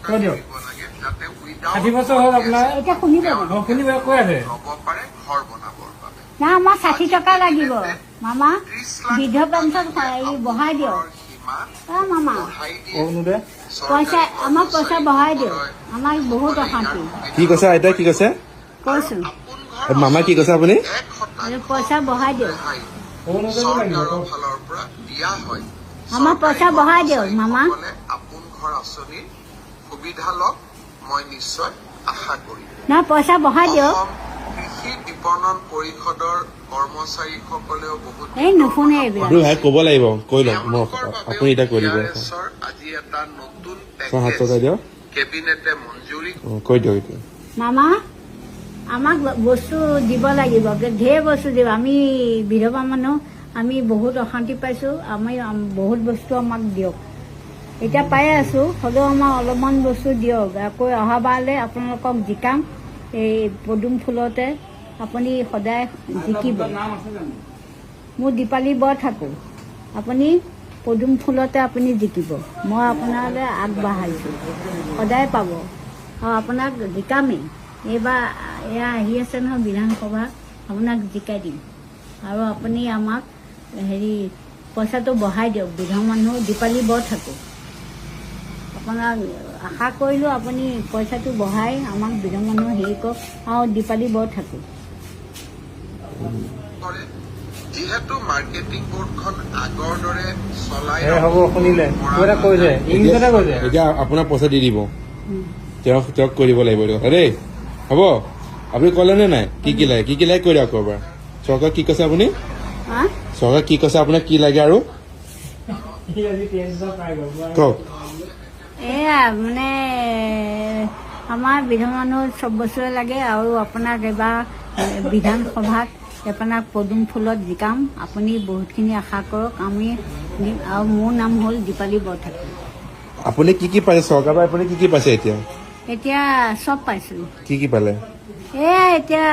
কৈ দিয়ক 60 বছৰ হ'ল আপোনাৰ এতিয়া শুনিব শুনিব কৈ আছে না আমাৰ 60 টকা লাগিব মামা বৃদ্ধ পেঞ্চন বঢ়াই দিয়ক মামা অৰুণোদয় পইচা আমাক পইচা বঢ়াই দিয়ক আমাক বহুত অশান্তি কি কৈছে আইতা কি কৈছে কৈছো মামা কি কৈছে আপুনি পইচা বঢ়াই দিয়ক অৰুণোদয়টো লাগিব আমাক পইচা বঢ়াই দিয়ক মামা আপোন ঘৰ আঁচনিৰ সুবিধা লওক মই নিশ্চয় আশা কৰিম না পইচা বঢ়াই দিয়ক অসম কৃষি বিপণন পৰিষদৰ কৰ্মচাৰীসকলেও বহুত এই নুশুনে এইবিলাক আপুনি ভাই ক'ব লাগিব কৈ লওক মই আপুনি এতিয়া কৈ দিব TRS-ৰ আজি এটা নতুন 7 টকা পেকেজ দিয়ক কেবিনেটে মঞ্জুৰি কৈ দিয়ক এতিয়া মামা আমাক বস্তু দিব লাগিব ঢেৰ বস্তু দিব আমি বিধৱা মানুহ আমি বহুত অশান্তি পাইছো আমি বহুত বস্তু আমাক দিয়ক এতিয়া পাই আছো হ'লেও আমাক অলপমান বস্তু দিয়ক আকৌ অহাবাৰলৈ আপোনালোকক জিকাম এই পদুম ফুলতে আপুনি সদায় জিকিব মোৰ দীপালী বৰ থাকোঁ আপুনি পদুম ফুলতে আপুনি জিকিব মই আপোনালৈ আগবঢ়াইছোঁ সদায় পাব আৰু আপোনাক জিকামেই এইবাৰ এয়া আহি আছে নহয় বিধানসভা আপোনাক জিকাই দিম আৰু আপুনি আমাক হেৰি পইচাটো বঢ়াই দিয়ক বিধৱা মানুহ দীপালী বৰ থাকোঁ আপোনাক আশা কৰিলোঁ আপুনি পইচাটো বঢ়াই আমাক বিধৱা মানুহ হেৰি কৰক আৰু দীপালী বৰ থাকোঁ কৰে যিহেতু মাৰ্কেটিং বৰ্ডখন আগৰ দৰে চলাই হ'ব শুনিলে কিবা এটা কৈছে ইংলিছতে কৈছে এতিয়া আপোনাৰ পইচা দি দিব তেওঁক কৈ দিব লাগিব দেই হ'ব আপুনি ক'লে নে নাই কি কি লাগে কৈ দিয়ক ক'ৰবাৰ চৰকাৰ কি কৈছে আপুনি হা চৰকাৰ কি কৈছে আপোনাক কি লাগে আৰু কওক এয়া মানে আমাৰ বিধৱা মানুহ চব বস্তুৱে লাগে আৰু আপোনাক এবাৰ বিধানসভাত আপোনাক পদুম ফুলত জিকাম আপুনি বহুতখিনি আশা কৰক আমি দিম আৰু মোৰ নাম হ'ল দীপালী বৰঠাকুৰ আপুনি কি কি পাইছে চৰকাৰৰ পৰা আপুনি কি কি পাইছে এতিয়া এতিয়া চব পাইছোঁ কি কি পালে এয়া এতিয়া